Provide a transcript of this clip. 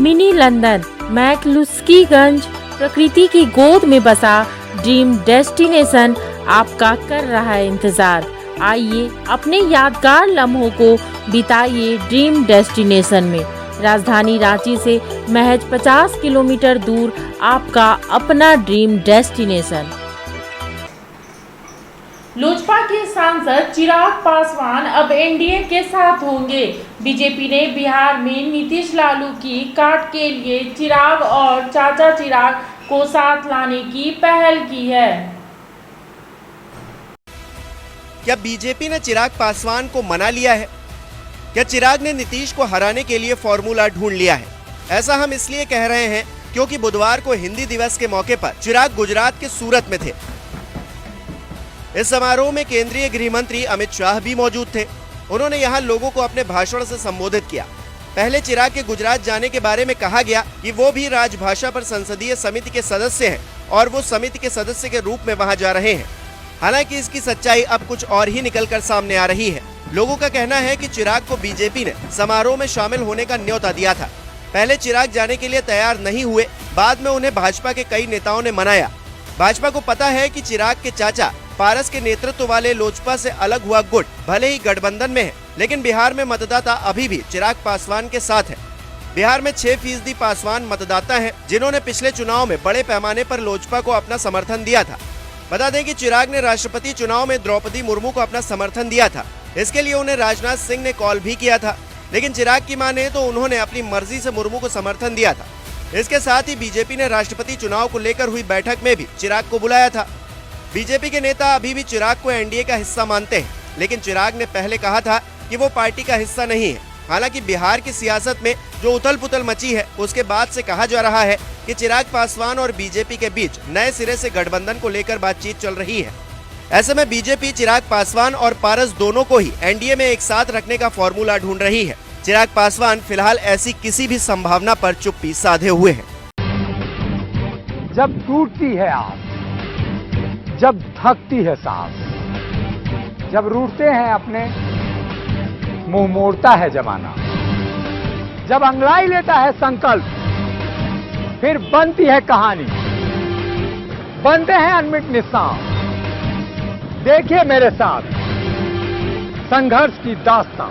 Mini London McCluskieganj प्रकृति की गोद में बसा ड्रीम डेस्टिनेशन आपका कर रहा है इंतजार। आइए अपने यादगार लम्हों को बिताइए ड्रीम डेस्टिनेशन में। राजधानी रांची से महज 50 किलोमीटर दूर आपका अपना ड्रीम डेस्टिनेशन। लोजपा के सांसद चिराग पासवान अब एनडीए के साथ होंगे। बीजेपी ने बिहार में नीतीश लालू की काट के लिए चिराग और चाचा चिराग को साथ लाने की पहल की है। क्या बीजेपी ने चिराग पासवान को मना लिया है? क्या चिराग ने नीतीश को हराने के लिए फॉर्मूला ढूंढ लिया है? ऐसा हम इसलिए कह रहे हैं क्योंकि बुधवार को हिंदी दिवस के मौके पर चिराग गुजरात के सूरत में थे। इस समारोह में केंद्रीय गृह मंत्री अमित शाह भी मौजूद थे। उन्होंने यहां लोगों को अपने भाषण से संबोधित किया। पहले चिराग के गुजरात जाने के बारे में कहा गया कि वो भी राजभाषा पर संसदीय समिति के सदस्य हैं और वो समिति के सदस्य के रूप में वहां जा रहे हैं। हालांकि इसकी सच्चाई अब कुछ और ही निकलकर सामने आ रही है। लोगों का कहना है कि चिराग को बीजेपी ने समारोह में शामिल होने का न्योता दिया था। पहले चिराग जाने के लिए तैयार नहीं हुए, बाद में उन्हें भाजपा के कई नेताओं ने मनाया। भाजपा को पता है कि चिराग के चाचा पारस के नेतृत्व वाले लोजपा से अलग हुआ गुट भले ही गठबंधन में है, लेकिन बिहार में मतदाता अभी भी चिराग पासवान के साथ है। बिहार में 6% पासवान मतदाता हैं, जिन्होंने पिछले चुनाव में बड़े पैमाने पर लोजपा को अपना समर्थन दिया था। बता दें कि चिराग ने राष्ट्रपति चुनाव में द्रौपदी मुर्मू को अपना समर्थन दिया था। इसके लिए उन्हें राजनाथ सिंह ने कॉल भी किया था, लेकिन चिराग की माने तो उन्होंने अपनी मर्जी से मुर्मू को समर्थन दिया था। इसके साथ ही बीजेपी ने राष्ट्रपति चुनाव को लेकर हुई बैठक में भी चिराग को बुलाया था। बीजेपी के नेता अभी भी चिराग को एनडीए का हिस्सा मानते हैं, लेकिन चिराग ने पहले कहा था कि वो पार्टी का हिस्सा नहीं है। हालांकि बिहार की सियासत में जो उथल पुथल मची है, उसके बाद से कहा जा रहा है कि चिराग पासवान और बीजेपी के बीच नए सिरे से गठबंधन को लेकर बातचीत चल रही है। ऐसे में बीजेपी चिराग पासवान और पारस दोनों को ही एनडीए में एक साथ रखने का फॉर्मूला ढूंढ रही है। चिराग पासवान फिलहाल ऐसी किसी भी संभावना पर चुप्पी साधे हुए हैं। जब टूटती है आस, जब थकती है सांस, जब रूठते हैं अपने, मुंह मोड़ता है जमाना, जब अंगड़ाई लेता है संकल्प, फिर बनती है कहानी, बनते हैं अनमिट निशान। देखिए मेरे साथ संघर्ष की दास्तां।